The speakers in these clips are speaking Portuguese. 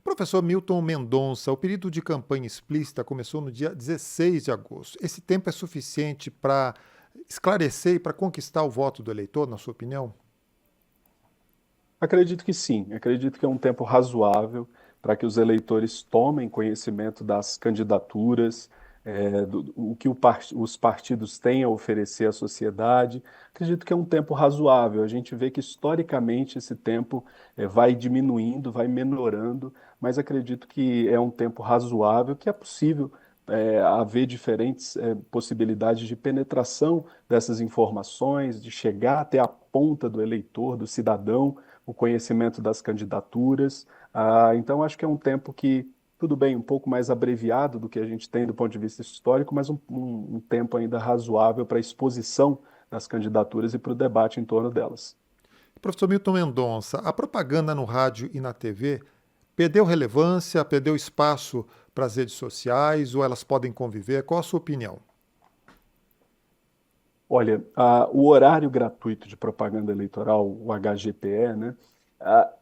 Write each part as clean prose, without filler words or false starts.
Professor Milton Mendonça, o período de campanha explícita começou no dia 16 de agosto. Esse tempo é suficiente para esclarecer e para conquistar o voto do eleitor, na sua opinião? Acredito que sim, acredito que é um tempo razoável para que os eleitores tomem conhecimento das candidaturas, o que os partidos têm a oferecer à sociedade. Acredito que é um tempo razoável. A gente vê que historicamente esse tempo vai diminuindo, vai menorando, mas acredito que é um tempo razoável, que é possível haver diferentes possibilidades de penetração dessas informações, de chegar até a ponta do eleitor, do cidadão, o conhecimento das candidaturas. Então, acho que é um tempo que, tudo bem, um pouco mais abreviado do que a gente tem do ponto de vista histórico, mas um tempo ainda razoável para a exposição das candidaturas e para o debate em torno delas. Professor Milton Mendonça, a propaganda no rádio e na TV perdeu relevância, perdeu espaço para as redes sociais ou elas podem conviver? Qual a sua opinião? Olha, o horário gratuito de propaganda eleitoral, o HGPE, né,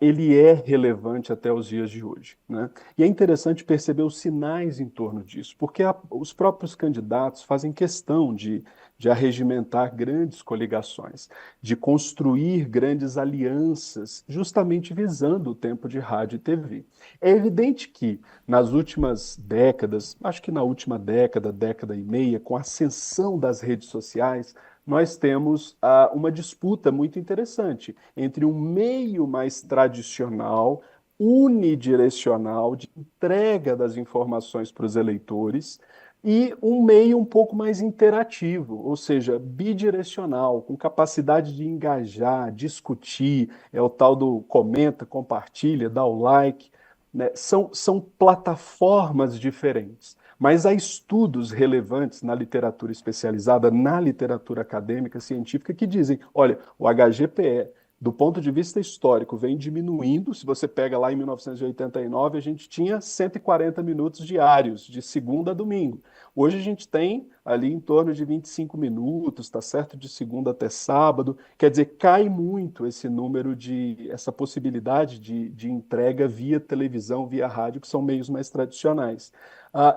ele é relevante até os dias de hoje, né? E é interessante perceber os sinais em torno disso, porque os próprios candidatos fazem questão de arregimentar grandes coligações, de construir grandes alianças, justamente visando o tempo de rádio e TV. É evidente que nas últimas décadas, acho que na última década, década e meia, com a ascensão das redes sociais, nós temos uma disputa muito interessante entre um meio mais tradicional, unidirecional, de entrega das informações para os eleitores, e um meio um pouco mais interativo, ou seja, bidirecional, com capacidade de engajar, discutir, é o tal do comenta, compartilha, dá o like, né? São plataformas diferentes. Mas há estudos relevantes na literatura especializada, na literatura acadêmica, científica, que dizem: olha, o HGPE, do ponto de vista histórico, vem diminuindo. Se você pega lá em 1989, a gente tinha 140 minutos diários, de segunda a domingo. Hoje a gente tem ali em torno de 25 minutos, tá certo? De segunda até sábado. Quer dizer, cai muito esse número essa possibilidade de entrega via televisão, via rádio, que são meios mais tradicionais.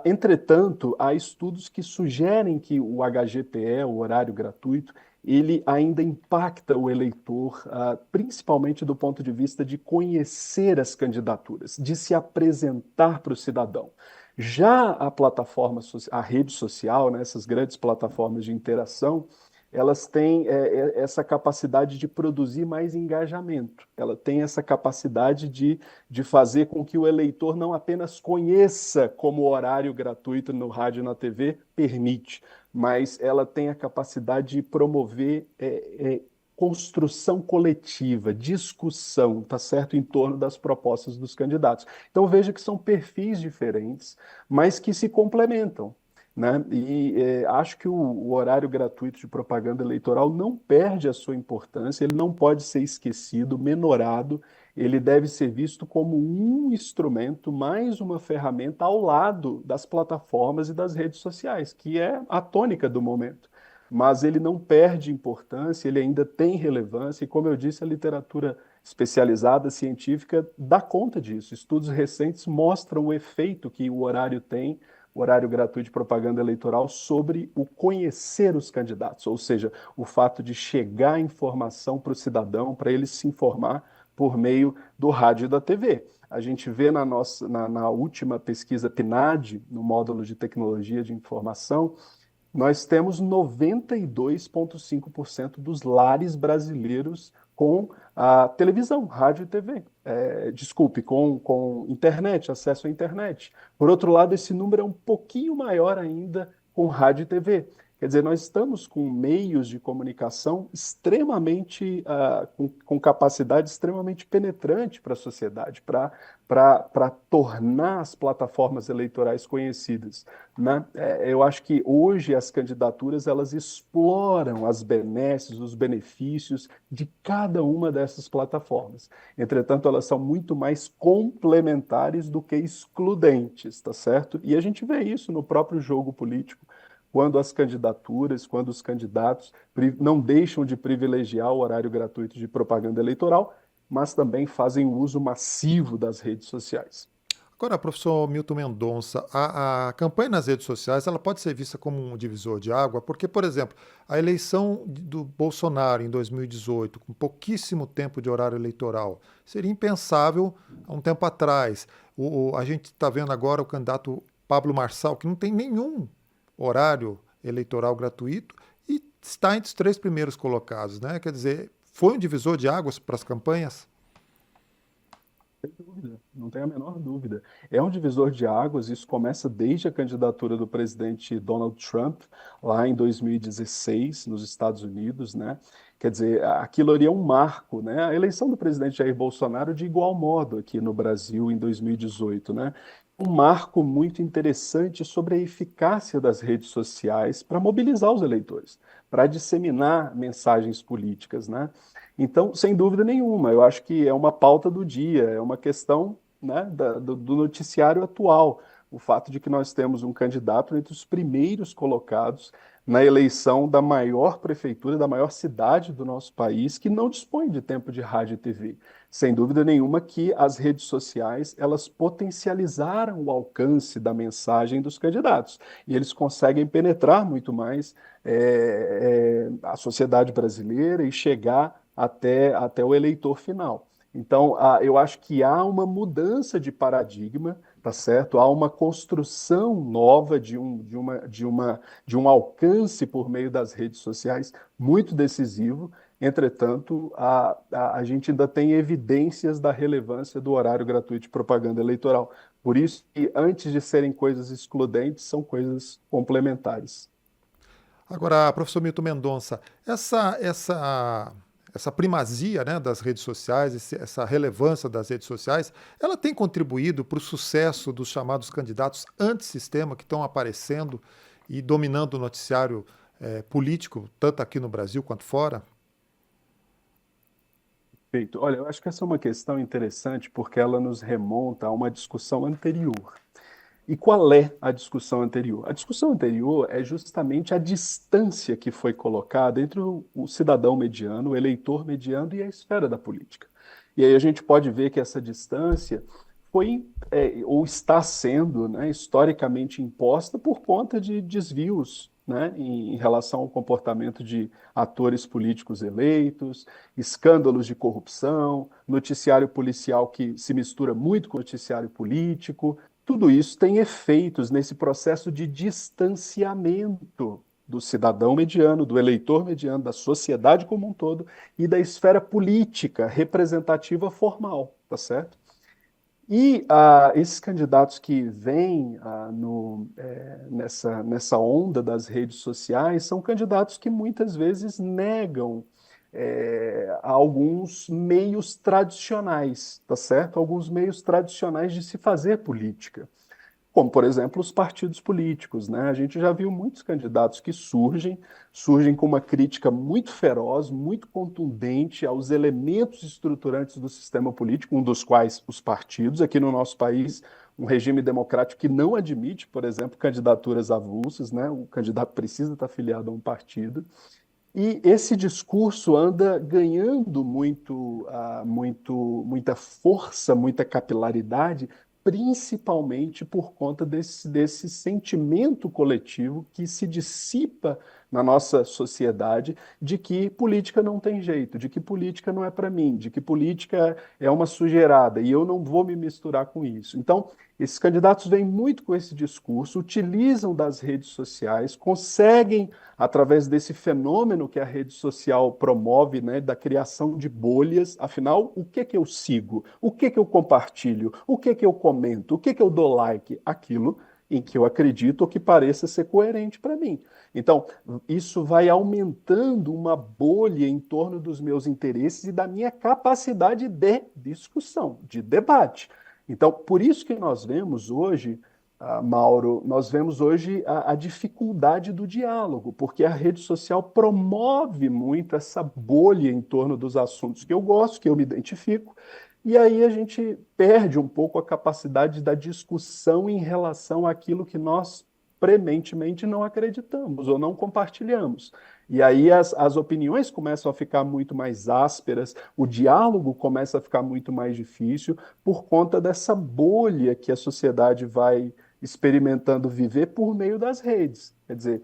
Entretanto, há estudos que sugerem que o HGPE, o horário gratuito, ele ainda impacta o eleitor, principalmente do ponto de vista de conhecer as candidaturas, de se apresentar para o cidadão. Já a plataforma, a rede social, né, essas grandes plataformas de interação, elas têm essa capacidade de produzir mais engajamento. Ela tem essa capacidade de fazer com que o eleitor não apenas conheça como o horário gratuito no rádio e na TV permite, mas ela tem a capacidade de promover construção coletiva, discussão, tá certo, em torno das propostas dos candidatos. Então veja que são perfis diferentes, mas que se complementam. Né? Acho que o horário gratuito de propaganda eleitoral não perde a sua importância, ele não pode ser esquecido, menorado, ele deve ser visto como um instrumento, mais uma ferramenta ao lado das plataformas e das redes sociais, que é a tônica do momento. Mas ele não perde importância, ele ainda tem relevância, e como eu disse, a literatura especializada científica dá conta disso. Estudos recentes mostram o efeito que o horário tem, o horário gratuito de propaganda eleitoral, sobre o conhecer os candidatos, ou seja, o fato de chegar a informação para o cidadão, para ele se informar por meio do rádio e da TV. A gente vê na última pesquisa PNAD, no módulo de tecnologia de informação, nós temos 92,5% dos lares brasileiros com a televisão, rádio e TV. Desculpe, com internet, acesso à internet. Por outro lado, esse número é um pouquinho maior ainda com rádio e TV. Quer dizer, nós estamos com meios de comunicação extremamente, com capacidade extremamente penetrante para a sociedade, para tornar as plataformas eleitorais conhecidas, né? Eu acho que hoje as candidaturas elas exploram as benesses, os benefícios de cada uma dessas plataformas. Entretanto, elas são muito mais complementares do que excludentes, tá certo? E a gente vê isso no próprio jogo político, quando as candidaturas, quando os candidatos não deixam de privilegiar o horário gratuito de propaganda eleitoral, mas também fazem uso massivo das redes sociais. Agora, professor Milton Mendonça, a campanha nas redes sociais ela pode ser vista como um divisor de água, porque, por exemplo, a eleição do Bolsonaro em 2018, com pouquíssimo tempo de horário eleitoral, seria impensável há um tempo atrás. A gente está vendo agora o candidato Pablo Marçal, que não tem nenhum horário eleitoral gratuito e está entre os três primeiros colocados, né? Quer dizer, foi um divisor de águas para as campanhas? Sem dúvida, não tem a menor dúvida. É um divisor de águas, isso começa desde a candidatura do presidente Donald Trump, lá em 2016, nos Estados Unidos, né? Quer dizer, aquilo ali é um marco, né? A eleição do presidente Jair Bolsonaro de igual modo aqui no Brasil em 2018, né? Um marco muito interessante sobre a eficácia das redes sociais para mobilizar os eleitores, para disseminar mensagens políticas, né? Então, sem dúvida nenhuma, eu acho que é uma pauta do dia, é uma questão, né, do noticiário atual. O fato de que nós temos um candidato entre os primeiros colocados na eleição da maior prefeitura, da maior cidade do nosso país, que não dispõe de tempo de rádio e TV. Sem dúvida nenhuma que as redes sociais, elas potencializaram o alcance da mensagem dos candidatos. E eles conseguem penetrar muito mais a sociedade brasileira e chegar até o eleitor final. Então, eu acho que há uma mudança de paradigma, tá certo? Há uma construção nova de um alcance por meio das redes sociais muito decisivo. Entretanto, a gente ainda tem evidências da relevância do horário gratuito de propaganda eleitoral. Por isso que, antes de serem coisas excludentes, são coisas complementares. Agora, professor Milton Mendonça, essa primazia, né, das redes sociais, essa relevância das redes sociais, ela tem contribuído para o sucesso dos chamados candidatos antissistema que estão aparecendo e dominando o noticiário político, tanto aqui no Brasil quanto fora? Perfeito. Olha, eu acho que essa é uma questão interessante porque ela nos remonta a uma discussão anterior. E qual é a discussão anterior? A discussão anterior é justamente a distância que foi colocada entre o cidadão mediano, o eleitor mediano e a esfera da política. E aí a gente pode ver que essa distância foi, ou está sendo, né, historicamente imposta por conta de desvios, né, em relação ao comportamento de atores políticos eleitos, escândalos de corrupção, noticiário policial que se mistura muito com noticiário político. Tudo isso tem efeitos nesse processo de distanciamento do cidadão mediano, do eleitor mediano, da sociedade como um todo e da esfera política representativa formal, tá certo? E esses candidatos que vêm nessa onda das redes sociais são candidatos que muitas vezes negam alguns meios tradicionais, tá certo? Alguns meios tradicionais de se fazer política, como, por exemplo, os partidos políticos, né? A gente já viu muitos candidatos que surgem com uma crítica muito feroz, muito contundente aos elementos estruturantes do sistema político, um dos quais os partidos, aqui no nosso país, um regime democrático que não admite, por exemplo, candidaturas avulsas, né? O candidato precisa estar afiliado a um partido. E esse discurso anda ganhando muita força, muita capilaridade, principalmente por conta desse sentimento coletivo que se dissipa na nossa sociedade de que política não tem jeito, de que política não é para mim, de que política é uma sujeirada e eu não vou me misturar com isso. Então, esses candidatos vêm muito com esse discurso, utilizam das redes sociais, conseguem através desse fenômeno que a rede social promove, né, da criação de bolhas. Afinal, o que que eu sigo? O que que eu compartilho? O que que eu comento? O que que eu dou like? Aquilo em que eu acredito ou que pareça ser coerente para mim. Então, isso vai aumentando uma bolha em torno dos meus interesses e da minha capacidade de discussão, de debate. Então, por isso que nós vemos hoje Mauro, nós vemos hoje a dificuldade do diálogo, porque a rede social promove muito essa bolha em torno dos assuntos que eu gosto, que eu me identifico, e aí a gente perde um pouco a capacidade da discussão em relação àquilo que nós prementemente não acreditamos ou não compartilhamos. E aí as opiniões começam a ficar muito mais ásperas, o diálogo começa a ficar muito mais difícil por conta dessa bolha que a sociedade vai experimentando viver por meio das redes. Quer dizer,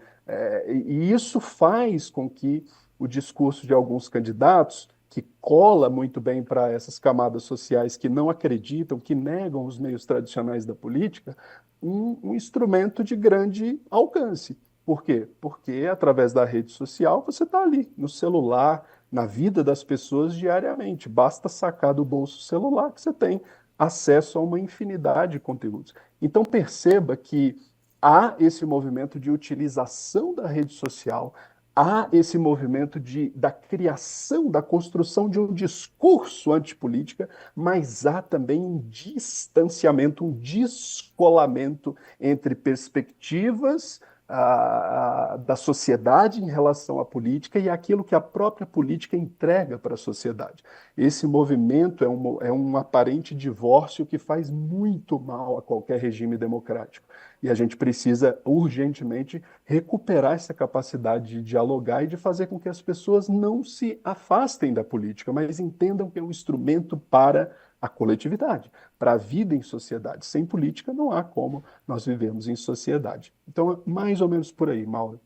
e isso faz com que o discurso de alguns candidatos, que cola muito bem para essas camadas sociais que não acreditam, que negam os meios tradicionais da política, um instrumento de grande alcance. Por quê? Porque através da rede social você está ali, no celular, na vida das pessoas diariamente. Basta sacar do bolso o celular que você tem acesso a uma infinidade de conteúdos. Então perceba que há esse movimento de utilização da rede social, há esse movimento da criação, da construção de um discurso antipolítica, mas há também um distanciamento, um descolamento entre perspectivas da sociedade em relação à política e aquilo que a própria política entrega para a sociedade. Esse movimento é um aparente divórcio que faz muito mal a qualquer regime democrático. E a gente precisa urgentemente recuperar essa capacidade de dialogar e de fazer com que as pessoas não se afastem da política, mas entendam que é um instrumento para a coletividade, para a vida em sociedade. Sem política não há como nós vivemos em sociedade. Então, é mais ou menos por aí, Mauro.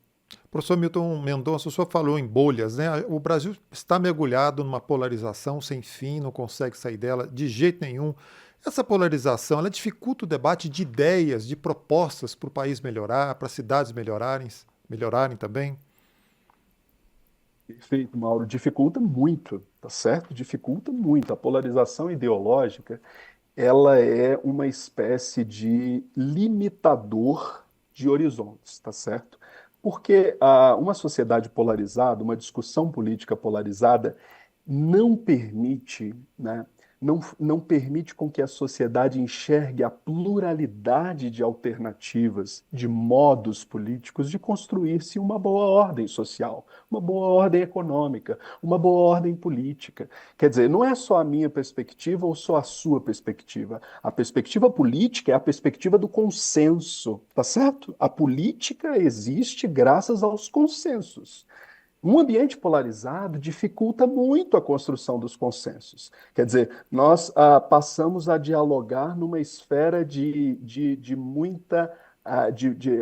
Professor Milton Mendonça, o senhor falou em bolhas, né? O Brasil está mergulhado numa polarização sem fim, não consegue sair dela de jeito nenhum. Essa polarização, ela dificulta o debate de ideias, de propostas para o país melhorar, para as cidades melhorarem também. Perfeito, Mauro. Dificulta muito, tá certo? Dificulta muito. A polarização ideológica, ela é uma espécie de limitador de horizontes, tá certo? Porque uma sociedade polarizada, uma discussão política polarizada, não permite, né, não permite com que a sociedade enxergue a pluralidade de alternativas, de modos políticos de construir-se uma boa ordem social, uma boa ordem econômica, uma boa ordem política. Quer dizer, não é só a minha perspectiva ou só a sua perspectiva. A perspectiva política é a perspectiva do consenso, tá certo? A política existe graças aos consensos. Um ambiente polarizado dificulta muito a construção dos consensos. Quer dizer, nós passamos a dialogar numa esfera de muita.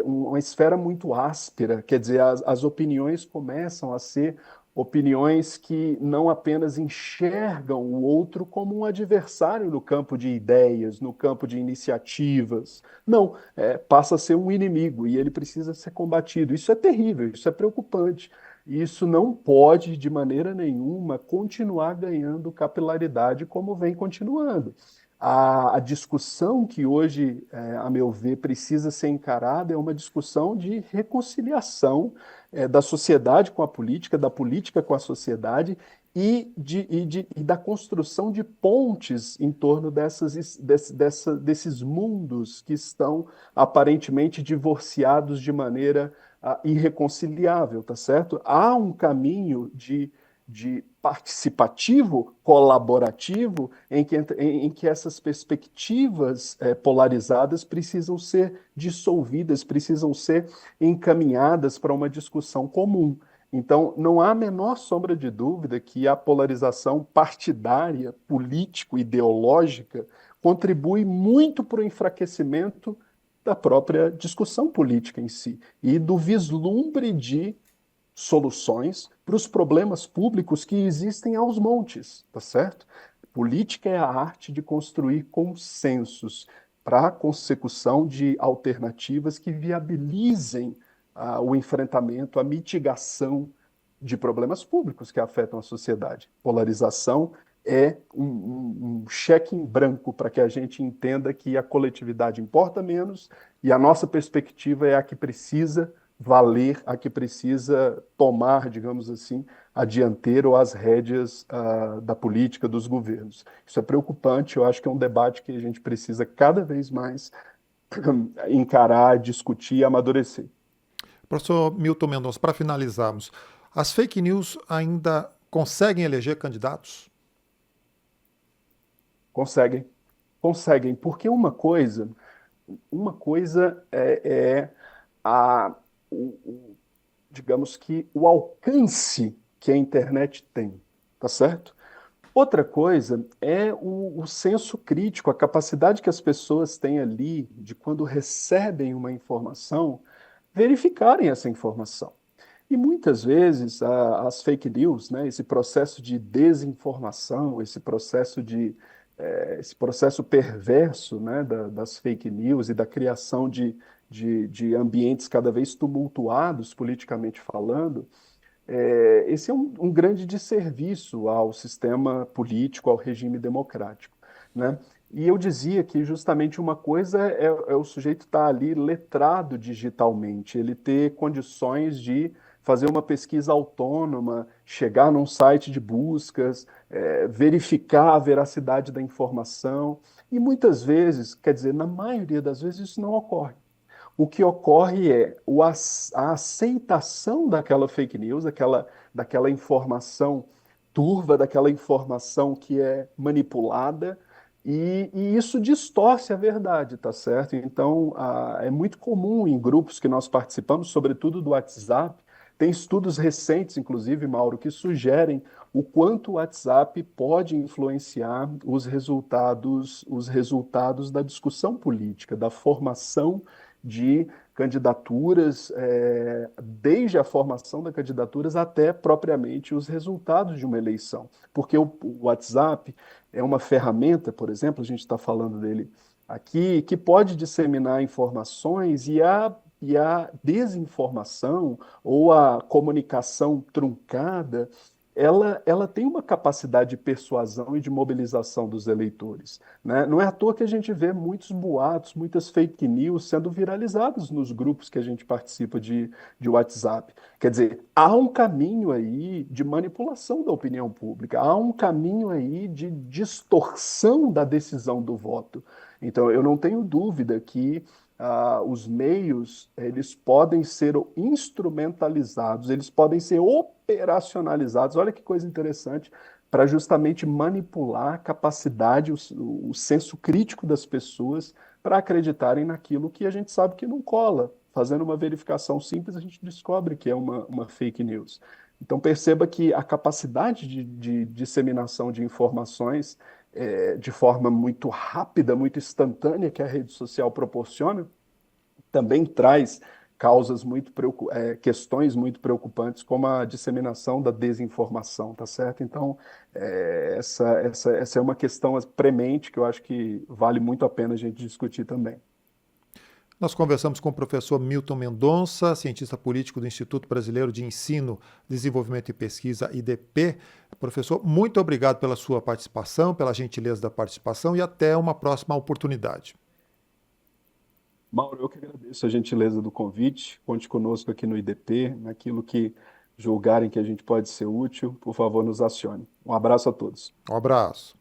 Uma esfera muito áspera. Quer dizer, as opiniões começam a ser opiniões que não apenas enxergam o outro como um adversário no campo de ideias, no campo de iniciativas. Não, passa a ser um inimigo e ele precisa ser combatido. Isso é terrível, isso é preocupante. Isso não pode, de maneira nenhuma, continuar ganhando capilaridade como vem continuando. A discussão que hoje, a meu ver, precisa ser encarada é uma discussão de reconciliação, da sociedade com a política, da política com a sociedade e da construção de pontes em torno desses mundos que estão aparentemente divorciados de maneira irreconciliável, tá certo? Há um caminho de participativo, colaborativo, em que essas perspectivas polarizadas precisam ser dissolvidas, precisam ser encaminhadas para uma discussão comum. Então, não há a menor sombra de dúvida que a polarização partidária, político-ideológica, contribui muito para o enfraquecimento da própria discussão política em si e do vislumbre de soluções para os problemas públicos que existem aos montes, tá certo? Política é a arte de construir consensos para a consecução de alternativas que viabilizem o enfrentamento, a mitigação de problemas públicos que afetam a sociedade. Polarização é um cheque em branco para que a gente entenda que a coletividade importa menos e a nossa perspectiva é a que precisa valer, a que precisa tomar, digamos assim, a dianteira ou as rédeas da política, dos governos. Isso é preocupante, eu acho que é um debate que a gente precisa cada vez mais encarar, discutir e amadurecer. Professor Milton Mendonça, para finalizarmos, as fake news ainda conseguem eleger candidatos? Conseguem, conseguem, porque uma coisa é a, o, digamos que, o alcance que a internet tem, tá certo? Outra coisa é o senso crítico, a capacidade que as pessoas têm ali de, quando recebem uma informação, verificarem essa informação. E muitas vezes as fake news, né, esse processo de desinformação, esse processo perverso, né, das fake news e da criação de ambientes cada vez tumultuados, politicamente falando, esse é um grande desserviço ao sistema político, ao regime democrático, né? E eu dizia que justamente uma coisa é o sujeito estar ali letrado digitalmente, ele ter condições de fazer uma pesquisa autônoma, chegar num site de buscas, verificar a veracidade da informação. E muitas vezes, quer dizer, na maioria das vezes, isso não ocorre. O que ocorre é a aceitação daquela fake news, daquela informação turva, daquela informação que é manipulada, e isso distorce a verdade, tá certo? Então, é muito comum em grupos que nós participamos, sobretudo do WhatsApp, tem estudos recentes, inclusive, Mauro, que sugerem o quanto o WhatsApp pode influenciar os resultados da discussão política, da formação de candidaturas, desde a formação das candidaturas até propriamente os resultados de uma eleição. Porque o WhatsApp é uma ferramenta, por exemplo, a gente está falando dele aqui, que pode disseminar informações e a desinformação ou a comunicação truncada, ela tem uma capacidade de persuasão e de mobilização dos eleitores, né? Não é à toa que a gente vê muitos boatos, muitas fake news sendo viralizados nos grupos que a gente participa de WhatsApp. Quer dizer, há um caminho aí de manipulação da opinião pública, há um caminho aí de distorção da decisão do voto. Então, eu não tenho dúvida que os meios eles podem ser instrumentalizados, eles podem ser operacionalizados. Olha que coisa interessante, para justamente manipular a capacidade, o senso crítico das pessoas para acreditarem naquilo que a gente sabe que não cola. Fazendo uma verificação simples, a gente descobre que é uma fake news. Então perceba que a capacidade de disseminação de informações de forma muito rápida, muito instantânea que a rede social proporciona, também traz questões muito preocupantes, como a disseminação da desinformação, tá certo? Então, essa é uma questão premente que eu acho que vale muito a pena a gente discutir também. Nós conversamos com o professor Milton Mendonça, cientista político do Instituto Brasileiro de Ensino, Desenvolvimento e Pesquisa, IDP. Professor, muito obrigado pela sua participação, pela gentileza da participação e até uma próxima oportunidade. Mauro, eu que agradeço a gentileza do convite. Conte conosco aqui no IDP, naquilo que julgarem que a gente pode ser útil, por favor, nos acione. Um abraço a todos. Um abraço.